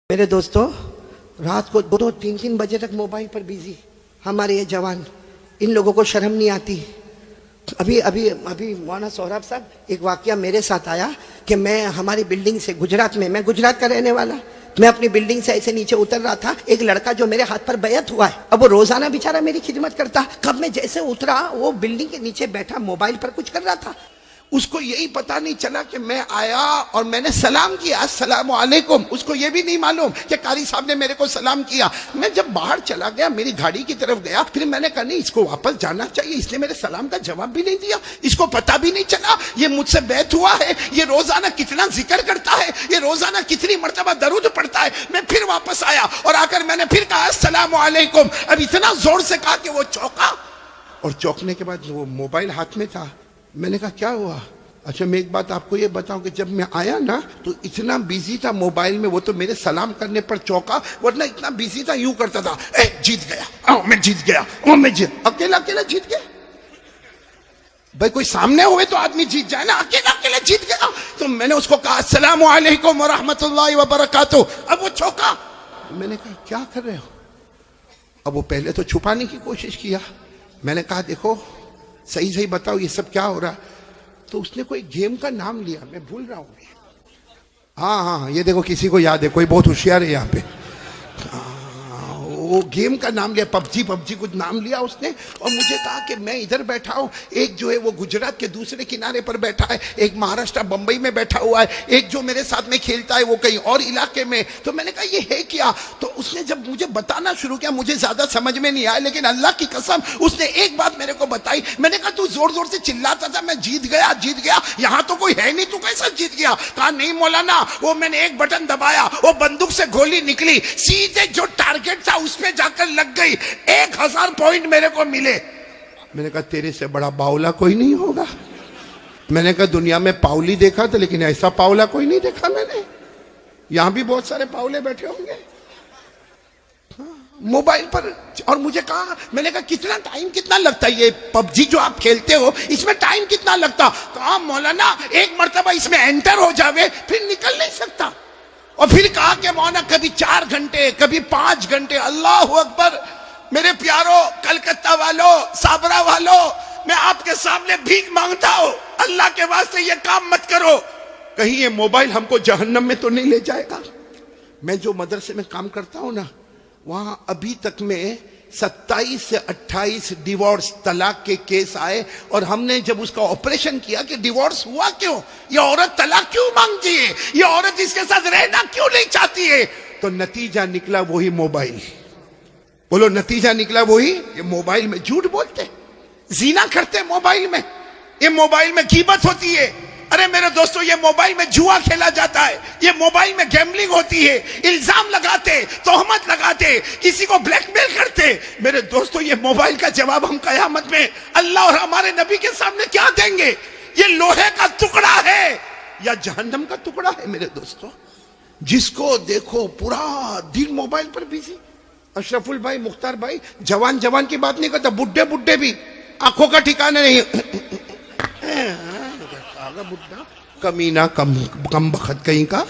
मेरे दोस्तों, रात को 2-3 बजे तक मोबाइल पर बिजी हमारे ये जवान, इन लोगों को शर्म नहीं आती। अभी अभी अभी मौलाना सोहराब साहब, एक वाकया मेरे साथ आया कि मैं हमारी बिल्डिंग से गुजरात में, मैं गुजरात का रहने वाला, मैं अपनी बिल्डिंग से ऐसे नीचे उतर रहा था। एक लड़का जो मेरे हाथ पर बैत हुआ है, अब वो रोजाना बेचारा मेरी खिदमत करता, कब मैं जैसे उतरा वो बिल्डिंग के नीचे बैठा मोबाइल पर कुछ कर रहा था। उसको यही पता नहीं चला कि मैं आया और मैंने सलाम किया, अस्सलाम वालेकुम। उसको ये भी नहीं मालूम कि कारी साहब ने मेरे को सलाम किया। मैं जब बाहर चला गया, मेरी गाड़ी की तरफ गया, फिर मैंने कहा नहीं, इसको वापस जाना चाहिए, इसने मेरे सलाम का जवाब भी नहीं दिया, इसको पता भी नहीं चला ये मुझसे बैत हुआ है, ये रोजाना कितना जिक्र करता है, ये रोजाना कितनी मर्तबा दरूद पढ़ता है। मैं फिर वापस आया और आकर मैंने फिर कहा अस्सलाम वालेकुम। अब इतना जोर से कहा कि वो चौंका, और चौंकने के बाद वो मोबाइल हाथ में था। मैंने कहा क्या हुआ? अच्छा, मैं एक बात आपको ये बताऊं कि जब मैं आया ना तो इतना बिजी था मोबाइल में, वो तो मेरे सलाम करने पर चौंका, वरना इतना बिजी था यूं करता था, जीत गया, मैं जीत गया, मैं जीत, अकेला अकेला जीत गया। भाई कोई सामने हुए तो आदमी जीत जाए ना, अकेला अकेला जीत गया। तो मैंने उसको कहा अस्सलाम वालेकुम व रहमतुल्लाहि व बरकातहू। अब वो चौंका। मैंने कहा क्या कर रहे हो? अब वो पहले तो छुपाने की कोशिश किया। मैंने कहा देखो सही सही बताओ ये सब क्या हो रहा है? तो उसने कोई गेम का नाम लिया, मैं भूल रहा हूँ। हाँ, ये देखो किसी को याद है, कोई बहुत होशियार है यहाँ पे। वो गेम का नाम लिया, पबजी कुछ नाम लिया उसने, और मुझे कहा कि मैं इधर बैठा हूँ, एक जो है वो गुजरात के दूसरे किनारे पर बैठा है, एक महाराष्ट्र बंबई में बैठा हुआ है, एक जो मेरे साथ में खेलता है वो कहीं और इलाके में। तो मैंने कहा ये है क्या? तो उसने जब मुझे बताना शुरू किया, मुझे ज्यादा समझ में नहीं आया, लेकिन अल्लाह की कसम उसने एक बात मेरे को बताई। मैंने कहा तू जोर जोर से चिल्लाता था मैं जीत गया, यहाँ तो कोई है नहीं, तू कैसा जीत गया? कहा नहीं मौलाना, वो मैंने एक बटन दबाया, वो बंदूक से गोली निकली, सीधे जो टारगेट था उस पे जाकर लग गई, 1000 पॉइंट मेरे को मिले। मैंने कहा तेरे से बड़ा बावला कोई नहीं होगा। मैंने कहा दुनिया में पावली देखा था, लेकिन ऐसा पावला कोई नहीं देखा मैंने। यहां भी बहुत सारे पावले बैठे होंगे मोबाइल पर। और मुझे कहा, मैंने कहा कितना लगता है ये पबजी जो आप खेलते हो, इसमें टाइम कितना लगता? कहा मौलाना एक मर्तबा इसमें एंटर हो जावे फिर निकल नहीं सकता। और फिर कहा कि मौलाना कभी 4 घंटे, कभी 5 घंटे। अल्लाह अकबर। मेरे प्यारो कलकत्ता वालों, साबरा वालों, मैं आपके सामने भीख मांगता हूं, अल्लाह के वास्ते ये काम मत करो, कहीं ये मोबाइल हमको जहन्नम में तो नहीं ले जाएगा। मैं जो मदरसे में काम करता हूं ना, वहां अभी तक में 27 से 28 डिवोर्स, तलाक के केस आए, और हमने जब उसका ऑपरेशन किया कि डिवोर्स हुआ क्यों, ये औरत तलाक क्यों मांगती है, ये औरत इसके साथ रहना क्यों नहीं चाहती है, तो नतीजा निकला वही मोबाइल। बोलो नतीजा निकला वही, ये मोबाइल में झूठ बोलते, जीना करते मोबाइल में, ये मोबाइल में कीमत होती है। अरे मेरे दोस्तों, ये मोबाइल में जुआ खेला जाता है, ये मोबाइल में गैम्बलिंग होती है, इल्जाम लगाते, तोहमत लगाते, किसी को ब्लैकमेल करते। मेरे दोस्तों, ये मोबाइल का जवाब हम कयामत में अल्लाह और हमारे नबी के सामने क्या देंगे? ये लोहे का टुकड़ा है या जहन्नम का टुकड़ा है? मेरे दोस्तों, जिसको देखो पूरा दिन मोबाइल पर बिजी। अशरफुल भाई, मुख्तार भाई, जवान की बात नहीं करता, बुड्ढे भी आंखों का ठिकाना नहीं। बुड्ढा कमीना, कम बखत कहीं का।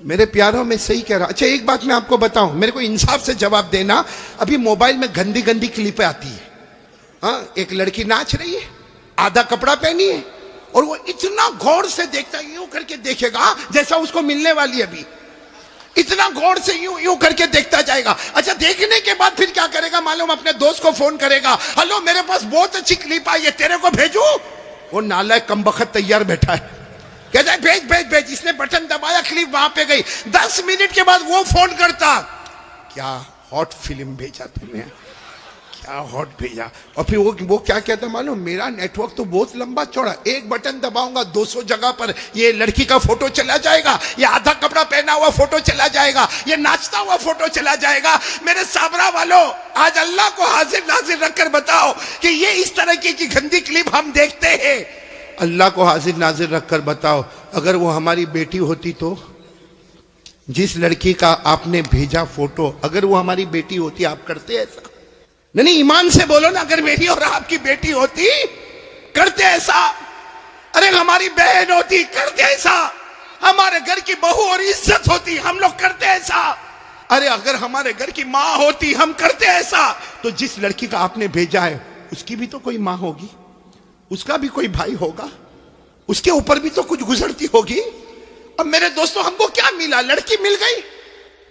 मेरे प्यारों में सही कह रहा। अच्छा एक बात मैं आपको बताऊं, मेरे को इंसाफ से जवाब देना। अभी मोबाइल में गंदी क्लिपें आती है। हाँ, एक लड़की नाच रही है, आधा कपड़ा पहनी है, और वो इतना गौर से देखता है, यूं करके देखेगा जैसा उसको मिलने वाली है। अभी इतना गौर से यूं करके देखता जाएगा। अच्छा, देखने के बाद फिर क्या करेगा मालूम? अपने दोस्त को फोन करेगा, हेलो मेरे पास बहुत अच्छी क्लिप आई है, तेरे को भेजूं? वो नालायक कमबख्त तैयार बैठा है, कहता है भेज। इसने बटन दबाया, क्लिप वहां पे गई। 10 मिनट के बाद वो फोन करता, क्या हॉट फिल्म भेजा तुमने, क्या हॉट भेजा। और फिर वो क्या कहता मालूम? मेरा नेटवर्क तो बहुत लंबा चौड़ा, एक बटन दबाऊंगा 200 जगह पर ये लड़की का फोटो चला जाएगा, ये आधा कपड़ा पहना हुआ फोटो चला जाएगा, ये नाचता हुआ फोटो चला जाएगा। मेरे साबरा वालों, आज अल्लाह को हाजिर नाजिर रखकर बताओ कि ये इस तरह की गंदी क्लिप हम देखते हैं। अल्लाह को हाजिर नाजिर रखकर बताओ, अगर वो हमारी बेटी होती तो, जिस लड़की का आपने भेजा फोटो, अगर वो हमारी बेटी होती, आप करते ऐसा? नहीं, ईमान से बोलो ना, अगर मेरी और आपकी बेटी होती करते ऐसा? अरे हमारी बहन होती करते ऐसा? हमारे घर की बहू और इज्जत होती, हम लोग अरे अगर हमारे घर की माँ होती, हम करते ऐसा, तो जिस लड़की का आपने भेजा है उसकी भी तो कोई माँ होगी, उसका भी कोई भाई होगा, उसके ऊपर भी तो कुछ गुजरती होगी। अब मेरे दोस्तों, हमको क्या मिला? लड़की मिल गई,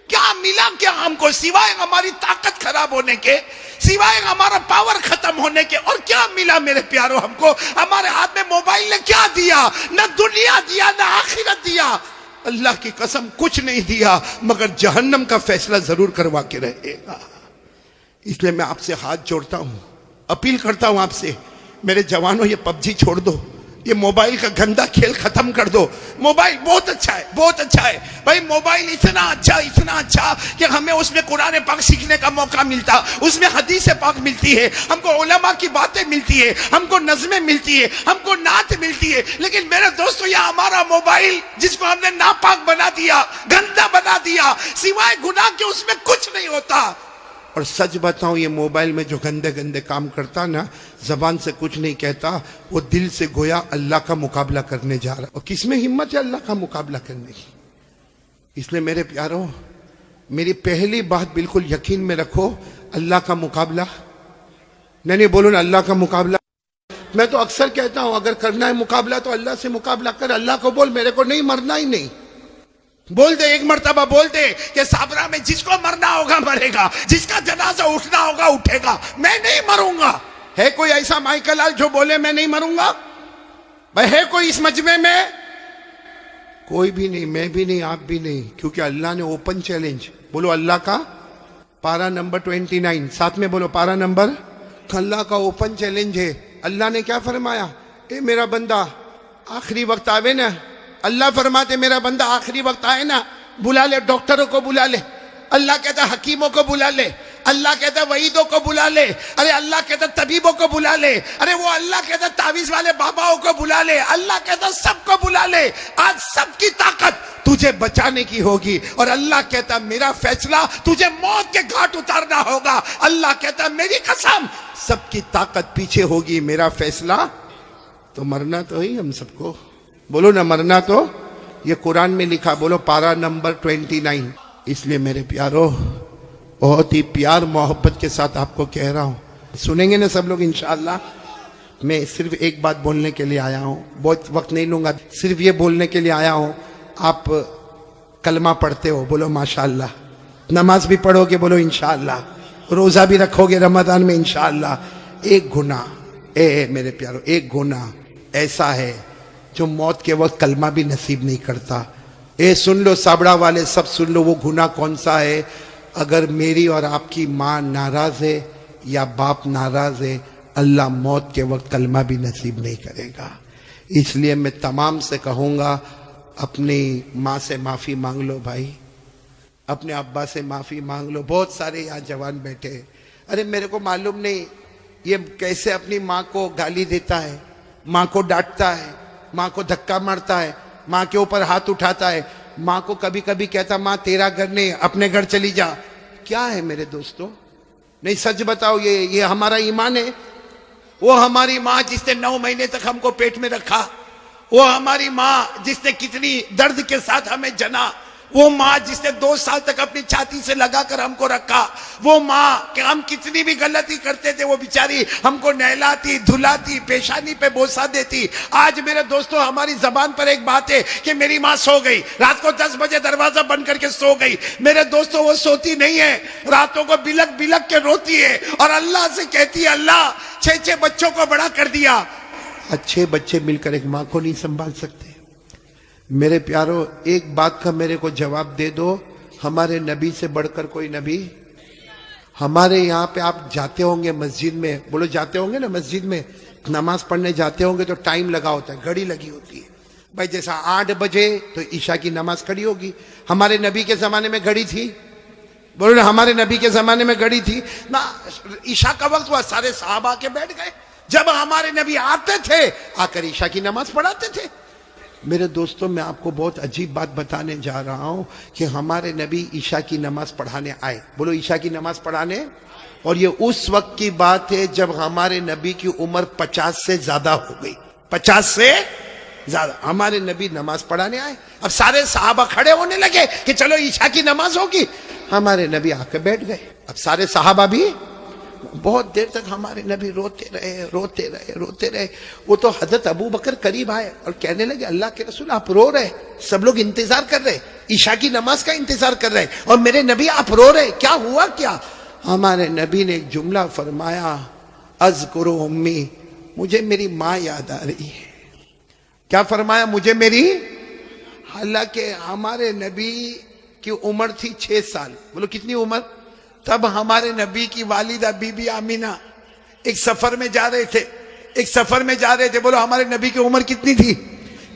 क्या मिला? क्या हमको सिवाय हमारी ताकत खराब होने के, सिवाय हमारा पावर खत्म होने के, और क्या मिला मेरे प्यारों? हमको हमारे हाथ में मोबाइल ने क्या दिया? न दुनिया दिया, न आखिरत दिया। अल्लाह की कसम कुछ नहीं दिया, मगर जहन्नम का फैसला जरूर करवा के रहेगा। इसलिए मैं आपसे हाथ जोड़ता हूं, अपील करता हूं आपसे, मेरे जवानों, ये पबजी छोड़ दो, ये मोबाइल का गंदा खेल खत्म कर दो। मोबाइल बहुत अच्छा है, बहुत अच्छा है भाई, मोबाइल इतना अच्छा कि हमें उसमें कुरान पाक सीखने का मौका मिलता, उसमें हदीस पाक मिलती है, हमको उलमा की बातें मिलती है, हमको नज़में मिलती है, हमको नात मिलती है। लेकिन मेरे दोस्तों, यह हमारा मोबाइल जिसको हमने नापाक बना दिया, गंदा बना दिया, सिवाय गुनाह के उसमें कुछ नहीं होता। और सच बताऊं, ये मोबाइल में जो गंदे गंदे काम करता ना, जबान से कुछ नहीं कहता, वो दिल से गोया अल्लाह का मुकाबला करने जा रहा। और किसमें हिम्मत है अल्लाह का मुकाबला करने की? इसलिए मेरे प्यारों, मेरी पहली बात बिल्कुल यकीन में रखो, अल्लाह का मुकाबला नहीं बोलो ना, अल्लाह का मुकाबला। मैं तो अक्सर कहता हूं, अगर करना है मुकाबला तो अल्लाह से मुकाबला कर। अल्लाह को बोल, मेरे को नहीं मरना ही नहीं। बोल दे, एक मर्तबा बोल दे कि साबरा में जिसको मरना होगा मरेगा, जिसका जनाजा उठना होगा उठेगा, मैं नहीं मरूंगा। है कोई ऐसा माइकल लाल जो बोले मैं नहीं मरूंगा? भाई है कोई इस मजमे में? कोई भी नहीं, मैं भी नहीं, आप भी नहीं, क्योंकि अल्लाह ने ओपन चैलेंज, बोलो अल्लाह का पारा नंबर 29, साथ में बोलो पारा नंबर, अल्लाह का ओपन चैलेंज है। अल्लाह ने क्या फरमाया? ए मेरा बंदा, आखिरी वक्त आवे ना, अल्लाह फरमाते मेरा बंदा आखिरी वक्त आए ना, बुला ले डॉक्टरों को, बुला ले। अल्लाह कहता हकीमों को बुला ले, अल्लाह कहता वहीदों को बुला ले, अरे अल्लाह कहता तबीबों को बुला ले, अरे वो अल्लाह कहता तावीज वाले बाबाओं को बुला ले, अल्लाह कहता सबको बुला ले। आज सबकी ताकत तुझे बचाने की होगी, और अल्लाह कहता मेरा फैसला तुझे मौत के घाट उतारना होगा। अल्लाह कहता मेरी कसम, सबकी ताकत पीछे होगी, मेरा फैसला तो मरना तो ही हम सबको। बोलो ना, मरना तो, ये कुरान में लिखा, बोलो पारा नंबर 29। इसलिए मेरे प्यारों, बहुत ही प्यार मोहब्बत के साथ आपको कह रहा हूं, सुनेंगे ना सब लोग इंशाअल्लाह। मैं सिर्फ एक बात बोलने के लिए आया हूं, बहुत वक्त नहीं लूंगा, सिर्फ ये बोलने के लिए आया हूं। आप कलमा पढ़ते हो, बोलो माशाअल्लाह, नमाज भी पढ़ोगे, बोलो इंशाअल्लाह, रोजा भी रखोगे रमजान में इंशाअल्लाह। एक गुनाह, मेरे प्यारों, एक गुनाह ऐसा है जो मौत के वक्त कलमा भी नसीब नहीं करता। सुन लो साबड़ा वाले, सब सुन लो, वो गुनाह कौन सा है? अगर मेरी और आपकी माँ नाराज है या बाप नाराज है, अल्लाह मौत के वक्त कलमा भी नसीब नहीं करेगा। इसलिए मैं तमाम से कहूँगा, अपनी माँ से माफ़ी मांग लो भाई, अपने अब्बा से माफ़ी मांग लो। बहुत सारे यहाँ जवान बैठे, अरे मेरे को मालूम नहीं ये कैसे अपनी माँ को गाली देता है, माँ को डांटता है, माँ को धक्का मारता है, माँ के ऊपर हाथ उठाता है, माँ को कभी कभी कहता माँ तेरा घर नहीं, अपने घर चली जा। क्या है मेरे दोस्तों? नहीं सच बताओ, ये हमारा ईमान है? वो हमारी माँ जिसने 9 महीने तक हमको पेट में रखा, वो हमारी माँ जिसने कितनी दर्द के साथ हमें जना, वो माँ जिसने 2 साल तक अपनी छाती से लगाकर हमको रखा, वो माँ कि हम कितनी भी गलती करते थे वो बेचारी हमको नहलाती धुलाती, पेशानी पे बोसा देती। आज मेरे दोस्तों, हमारी जबान पर एक बात है कि मेरी माँ सो गई, रात को 10 बजे दरवाजा बंद करके सो गई। मेरे दोस्तों, वो सोती नहीं है, रातों को बिलक बिलक के रोती है और अल्लाह से कहती है अल्लाह 6 बच्चों को बड़ा कर दिया। 6 बच्चे मिलकर एक माँ को नहीं संभाल सकते। मेरे प्यारों, एक बात का मेरे को जवाब दे दो, हमारे नबी से बढ़कर कोई नबी? हमारे यहाँ पे आप जाते होंगे मस्जिद में, बोलो जाते होंगे ना, मस्जिद में नमाज पढ़ने जाते होंगे तो टाइम लगा होता है, घड़ी लगी होती है भाई। जैसा 8 बजे तो ईशा की नमाज खड़ी होगी। हमारे नबी के जमाने में घड़ी थी? बोलो ना, हमारे नबी के जमाने में घड़ी थी ना? ईशा का वक्त हुआ, सारे साहब आके बैठ गए। जब हमारे नबी आते थे, आकर ईशा की नमाज पढ़ाते थे। मेरे दोस्तों, मैं आपको बहुत अजीब बात बताने जा रहा हूं कि हमारे नबी ईशा की नमाज पढ़ाने आए। बोलो ईशा की नमाज पढ़ाने। और ये उस वक्त की बात है जब हमारे नबी की उम्र 50 से ज्यादा हो गई। 50 से ज्यादा हमारे नबी नमाज पढ़ाने आए। अब सारे सहाबा खड़े होने लगे कि चलो ईशा की नमाज होगी। हमारे नबी आके बैठ गए। अब सारे सहाबा भी बहुत देर तक हमारे नबी रोते रहे रोते रहे रोते रहे। वो तो हजरत अबू बकर करीब आए और कहने लगे अल्लाह के रसूल आप रो रहे, सब लोग इंतजार कर रहे, ईशा की नमाज का इंतजार कर रहे और मेरे नबी आप रो रहे, क्या हुआ क्या? हमारे नबी ने एक जुमला फरमाया, अज़कुरु उम्मी, मुझे मेरी माँ याद आ रही है। क्या फरमाया? मुझे मेरी। हालांकि हमारे नबी की उम्र थी 6 साल। बोलो कितनी उम्र? तब हमारे नबी की वालिदा बीबी आमीना एक सफर में जा रहे थे, एक सफर में जा रहे थे। बोलो हमारे नबी की उम्र कितनी थी?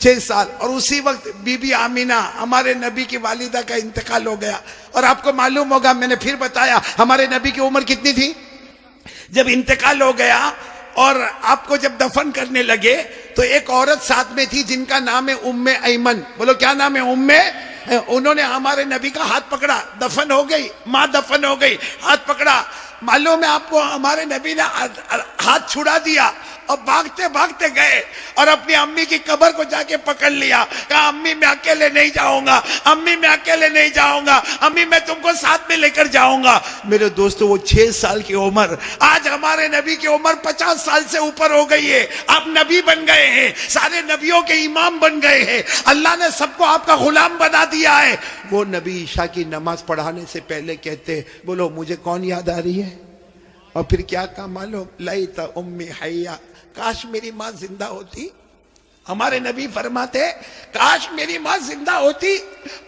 6 साल। और उसी वक्त बीबी आमीना हमारे नबी की वालिदा का इंतकाल हो गया। और आपको मालूम होगा, मैंने फिर बताया, हमारे नबी की उम्र कितनी थी जब इंतकाल हो गया? और आपको जब दफन करने लगे तो एक औरत साथ में थी जिनका नाम है उम्मे ऐमन। बोलो क्या नाम है? उम्मे। उन्होंने हमारे नबी का हाथ पकड़ा, दफन हो गई, माँ दफन हो गई, हाथ पकड़ा। मालूम है आपको, हमारे नबी ने हाथ छुड़ा दिया और भागते भागते गए और अपनी अम्मी की कब्र को जाके पकड़ लिया। कहा अम्मी मैं अकेले नहीं जाऊंगा, अम्मी मैं अकेले नहीं जाऊंगा, अम्मी मैं तुमको साथ में लेकर जाऊंगा। मेरे दोस्तों, वो 6 साल की उम्र, आज हमारे नबी की उम्र 50 साल से ऊपर हो गई है। आप नबी बन गए हैं, सारे नबियों के इमाम बन गए हैं, अल्लाह ने सबको आपका गुलाम बना दिया है। वो नबी ईशा की नमाज पढ़ाने से पहले कहते, बोलो मुझे कौन याद आ रही है? और फिर क्या कहा मालूम? लैता उम्मी हय्या, काश मेरी माँ जिंदा होती। हमारे नबी फरमाते, काश मेरी माँ जिंदा होती,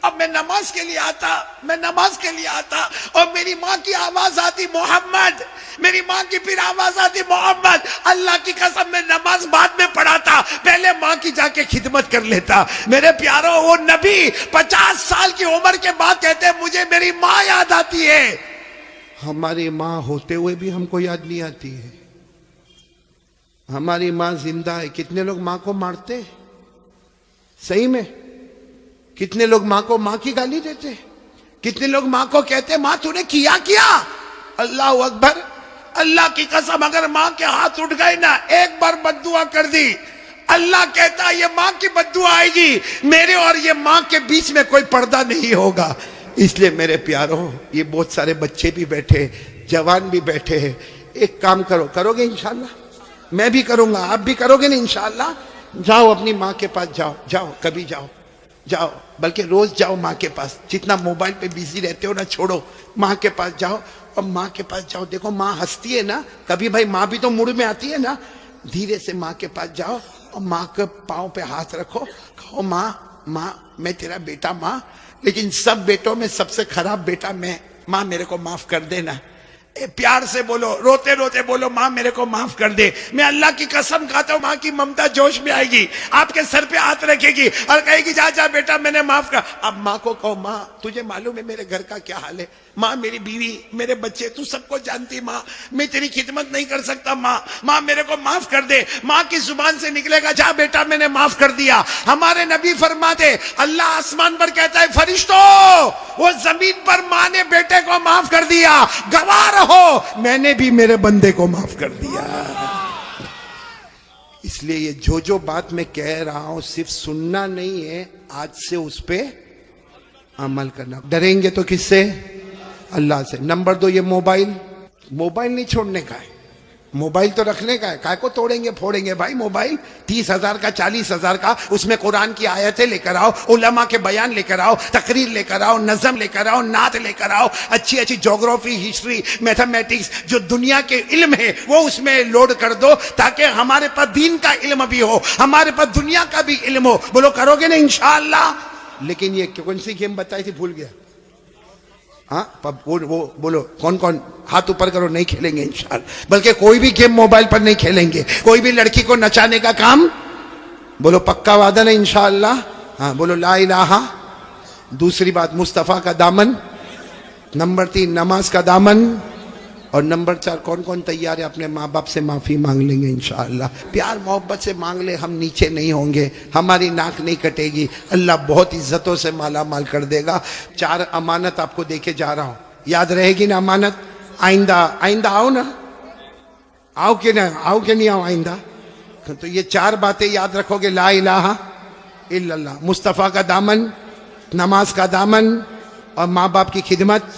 अब मैं नमाज के लिए आता, मैं नमाज के लिए आता और मेरी माँ की आवाज आती मोहम्मद, मेरी माँ की फिर आवाज आती मोहम्मद। अल्लाह की कसम, मैं नमाज बाद में पढ़ाता, पहले माँ की जाके खिदमत कर लेता। मेरे प्यारों, वो नबी 50 साल की उम्र के बाद कहते मुझे मेरी माँ याद आती है। हमारी माँ होते हुए भी हमको याद नहीं आती है। हमारी माँ जिंदा है। कितने लोग माँ को मारते? सही में? कितने लोग माँ को माँ की गाली देते? कितने लोग माँ को कहते माँ तूने किया क्या? अल्लाह अकबर, अल्लाह की कसम, अगर माँ के हाथ उठ गए ना, एक बार बद्दुआ कर दी, अल्लाह कहता ये माँ की बद्दुआ आएगी, मेरे और ये माँ के बीच में कोई पर्दा नहीं होगा। इसलिए मेरे प्यारों, ये बहुत सारे बच्चे भी बैठे, जवान भी बैठे हैं, एक काम करो, करोगे इंशाल्लाह? मैं भी करूंगा, आप भी करोगे ना इंशाल्लाह? जाओ अपनी माँ के पास, जाओ जाओ, कभी जाओ, जाओ, बल्कि रोज जाओ माँ के पास। जितना मोबाइल पे बिजी रहते हो ना, छोड़ो, माँ के पास जाओ और माँ के पास जाओ। देखो माँ हंसती है ना, कभी भाई माँ भी तो मुड़ में आती है ना। धीरे से माँ के पास जाओ और माँ के पाँव पे हाथ रखो, कहो माँ, माँ मैं तेरा बेटा माँ, लेकिन सब बेटों में सबसे खराब बेटा मैं, माँ मेरे को माफ कर देना। प्यार से बोलो, रोते रोते बोलो माँ मेरे को माफ कर दे। मैं अल्लाह की कसम खाता हूँ, माँ की ममता जोश में आएगी, आपके सर पे हाथ रखेगी और कहेगी जा जा बेटा मैंने माफ कर। अब माँ को कहो माँ तुझे मालूम है मेरे घर का क्या हाल है, माँ मेरी बीवी, मेरे बच्चे, तू सबको जानती माँ, मैं तेरी खिदमत नहीं कर सकता माँ, माँ मेरे को माफ कर दे। माँ की जुबान से निकलेगा जा बेटा मैंने माफ कर दिया। हमारे नबी फरमाते, अल्लाह आसमान पर कहता है फरिश्तों, वो जमीन पर माँ ने बेटे को माफ कर दिया, गवाह हो मैंने भी मेरे बंदे को माफ कर दिया। इसलिए ये जो बात मैं कह रहा हूं सिर्फ सुनना नहीं है, आज से उस पे अमल करना। डरेंगे तो किससे? अल्लाह से। नंबर 2, ये मोबाइल नहीं छोड़ने का है, मोबाइल तो रखने का है। काय को तोड़ेंगे फोड़ेंगे भाई मोबाइल? 30,000 का, 40,000 का, उसमें कुरान की आयतें लेकर आओ, उलमा के बयान लेकर आओ, तकरीर लेकर आओ, नज़म लेकर आओ, नात लेकर आओ, अच्छी अच्छी ज्योग्राफी, हिस्ट्री, मैथमेटिक्स, जो दुनिया के इल्म है वो उसमें लोड कर दो, ताकि हमारे पास दीन का इल्म भी हो, हमारे पास दुनिया का भी इल्म हो। बोलो करोगे ना इंशाअल्लाह? लेकिन ये कौन सी गेम बताई थी, भूल गया। हाँ वो बोलो, कौन कौन हाथ ऊपर करो, नहीं खेलेंगे इंशाअल्लाह। बल्कि कोई भी गेम मोबाइल पर नहीं खेलेंगे, कोई भी लड़की को नचाने का काम, बोलो पक्का वादा नहीं इंशाअल्लाह? हाँ बोलो ला इलाहा। दूसरी बात मुस्तफ़ा का दामन, नंबर 3 नमाज का दामन, और नंबर 4 कौन कौन तैयार है अपने माँ बाप से माफी मांग लेंगे इंशाअल्लाह। प्यार मोहब्बत से मांग ले, हम नीचे नहीं होंगे, हमारी नाक नहीं कटेगी, अल्लाह बहुत इज्जतों से माला माल कर देगा। 4 अमानत आपको देके जा रहा हूं, याद रहेगी ना अमानत? आइंदा आओ ना, आओ कि ना, आओ कि नहीं आओ आइंदा? तो ये 4 बातें याद रखोगे, ला इलाहा इल्लल्लाह, मुस्तफ़ा का दामन, नमाज का दामन और माँ बाप की खिदमत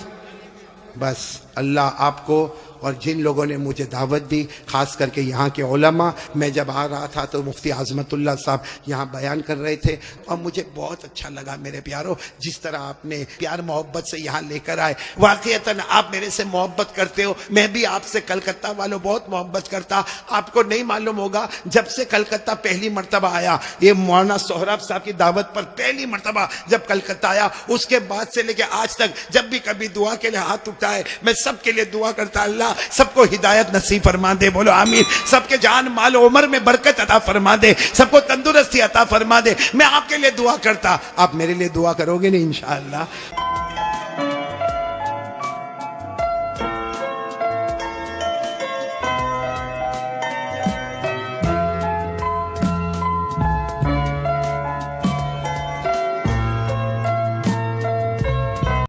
बस अल्लाह आपको और जिन लोगों ने मुझे दावत दी, खास करके यहाँ के उलमा, मैं जब आ रहा था तो मुफ्ती आजमतुल्लाह साहब यहाँ बयान कर रहे थे और मुझे बहुत अच्छा लगा मेरे प्यारों, जिस तरह आपने प्यार मोहब्बत से यहाँ लेकर आए। वाकईतन आप मेरे से मोहब्बत करते हो, मैं भी आपसे कलकत्ता वालों बहुत मोहब्बत करता। आपको नहीं मालूम होगा, जब से कलकत्ता पहली मरतबा आया, ये मौलाना सोहराब साहब की दावत पर पहली मरतबा जब कलकत्ता आया, उसके बाद से लेके आज तक जब भी कभी दुआ के लिए हाथ उठाए, मैं सबके लिए दुआ करता, अल्लाह सबको हिदायत नसीब फरमा दे, बोलो आमीन। सबके जान माल उम्र में बरकत अता फरमा दे, सबको तंदुरुस्ती अता फरमा दे। मैं आपके लिए दुआ करता, आप मेरे लिए दुआ करोगे नहीं इंशाअल्लाह।